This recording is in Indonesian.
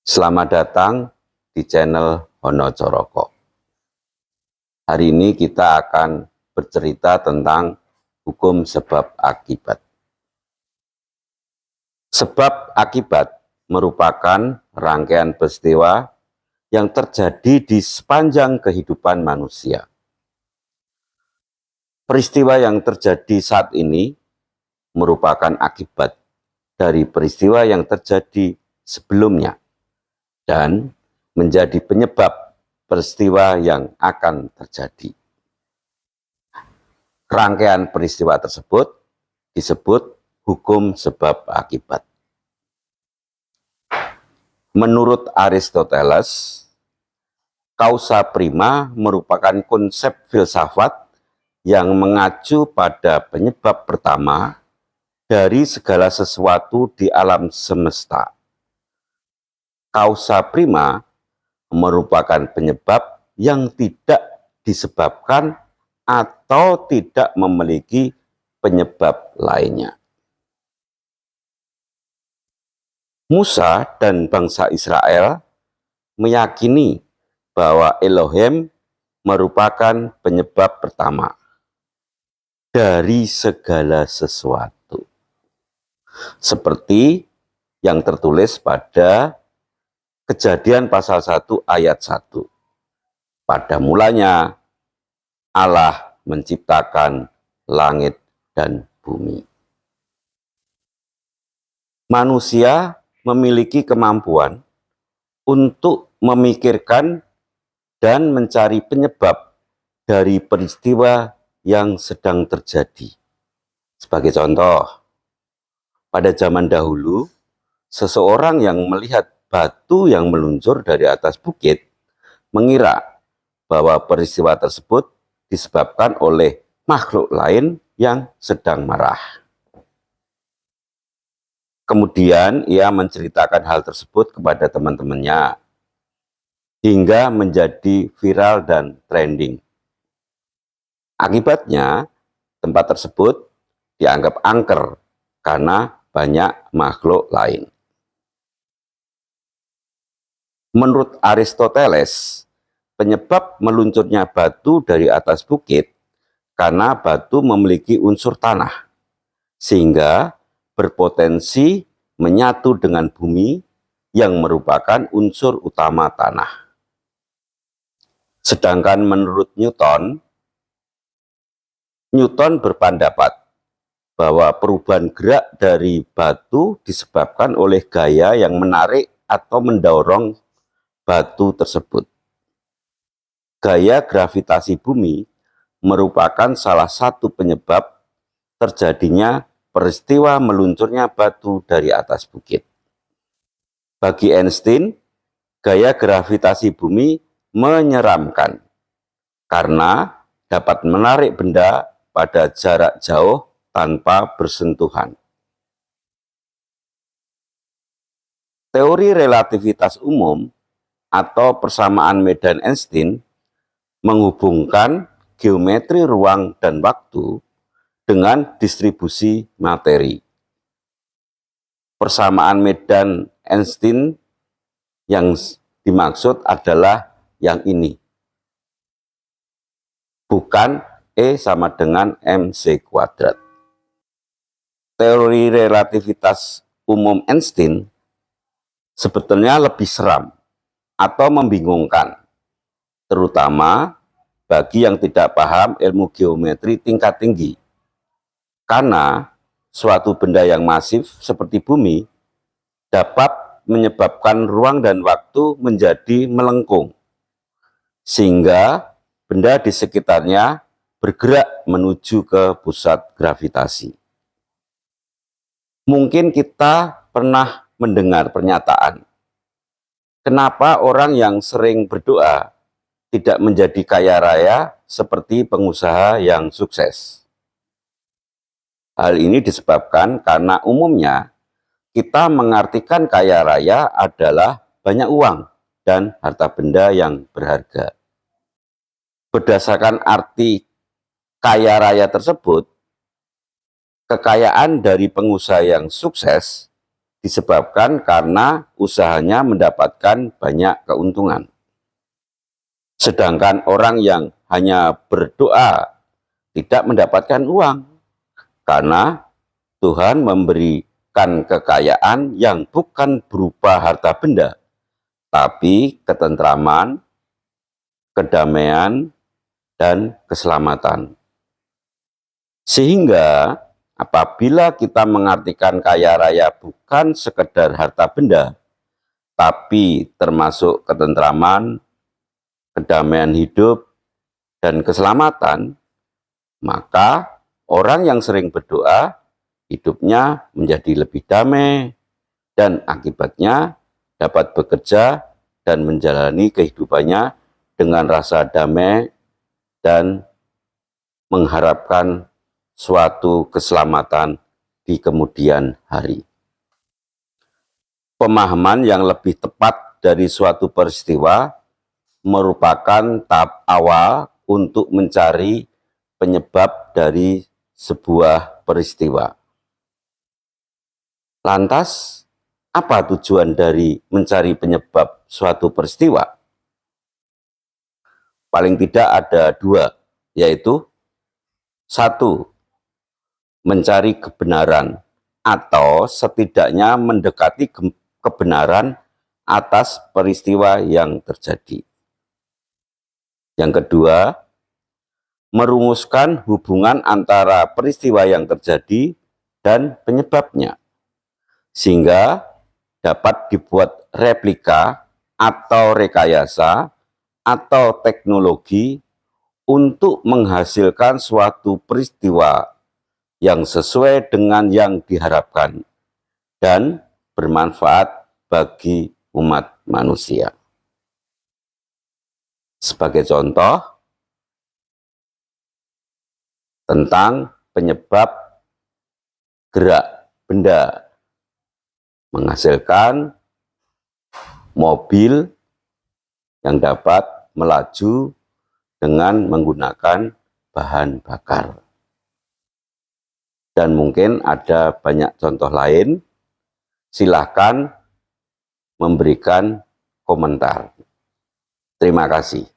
Selamat datang di channel Hono Coroko. Hari ini kita akan bercerita tentang hukum sebab akibat. Sebab akibat merupakan rangkaian peristiwa yang terjadi di sepanjang kehidupan manusia. Peristiwa yang terjadi saat ini merupakan akibat dari peristiwa yang terjadi sebelumnya dan menjadi penyebab peristiwa yang akan terjadi. Rangkaian peristiwa tersebut disebut hukum sebab akibat. Menurut Aristoteles, causa prima merupakan konsep filsafat yang mengacu pada penyebab pertama dari segala sesuatu di alam semesta. Causa prima merupakan penyebab yang tidak disebabkan atau tidak memiliki penyebab lainnya. Musa dan bangsa Israel meyakini bahwa Elohim merupakan penyebab pertama dari segala sesuatu. Seperti yang tertulis pada Kejadian pasal 1 ayat 1. Pada mulanya Allah menciptakan langit dan bumi. Manusia memiliki kemampuan untuk memikirkan dan mencari penyebab dari peristiwa yang sedang terjadi. Sebagai contoh, pada zaman dahulu, seseorang yang melihat batu yang meluncur dari atas bukit mengira bahwa peristiwa tersebut disebabkan oleh makhluk lain yang sedang marah. Kemudian ia menceritakan hal tersebut kepada teman-temannya hingga menjadi viral dan trending. Akibatnya, tempat tersebut dianggap angker karena banyak makhluk lain. Menurut Aristoteles, penyebab meluncurnya batu dari atas bukit karena batu memiliki unsur tanah, sehingga berpotensi menyatu dengan bumi yang merupakan unsur utama tanah. Sedangkan menurut Newton berpendapat bahwa perubahan gerak dari batu disebabkan oleh gaya yang menarik atau mendorong batu tersebut. Gaya gravitasi bumi merupakan salah satu penyebab terjadinya peristiwa meluncurnya batu dari atas bukit. Bagi Einstein, gaya gravitasi bumi menyeramkan karena dapat menarik benda pada jarak jauh tanpa bersentuhan. Teori relativitas umum atau persamaan medan Einstein menghubungkan geometri ruang dan waktu dengan distribusi materi. Persamaan medan Einstein yang dimaksud adalah yang ini, bukan E sama dengan mc². Teori relativitas umum Einstein sebetulnya lebih seram atau membingungkan, terutama bagi yang tidak paham ilmu geometri tingkat tinggi. Karena suatu benda yang masif seperti bumi dapat menyebabkan ruang dan waktu menjadi melengkung, sehingga benda di sekitarnya bergerak menuju ke pusat gravitasi. Mungkin kita pernah mendengar pernyataan, kenapa orang yang sering berdoa tidak menjadi kaya raya seperti pengusaha yang sukses? Hal ini disebabkan karena umumnya kita mengartikan kaya raya adalah banyak uang dan harta benda yang berharga. Berdasarkan arti kaya raya tersebut, kekayaan dari pengusaha yang sukses disebabkan karena usahanya mendapatkan banyak keuntungan. Sedangkan orang yang hanya berdoa tidak mendapatkan uang, karena Tuhan memberikan kekayaan yang bukan berupa harta benda, tapi ketentraman, kedamaian, dan keselamatan. Sehingga apabila kita mengartikan kaya raya bukan sekedar harta benda, tapi termasuk ketentraman, kedamaian hidup, dan keselamatan, maka orang yang sering berdoa, hidupnya menjadi lebih damai, dan akibatnya dapat bekerja dan menjalani kehidupannya dengan rasa damai dan mengharapkan suatu keselamatan di kemudian hari. Pemahaman yang lebih tepat dari suatu peristiwa merupakan tahap awal untuk mencari penyebab dari sebuah peristiwa. Lantas, apa tujuan dari mencari penyebab suatu peristiwa? Paling tidak ada dua, yaitu satu, mencari kebenaran atau setidaknya mendekati kebenaran atas peristiwa yang terjadi. Yang kedua, merumuskan hubungan antara peristiwa yang terjadi dan penyebabnya, sehingga dapat dibuat replika atau rekayasa atau teknologi untuk menghasilkan suatu peristiwa yang sesuai dengan yang diharapkan dan bermanfaat bagi umat manusia. Sebagai contoh, tentang penyebab gerak benda menghasilkan mobil yang dapat melaju dengan menggunakan bahan bakar. Dan mungkin ada banyak contoh lain, silahkan memberikan komentar. Terima kasih.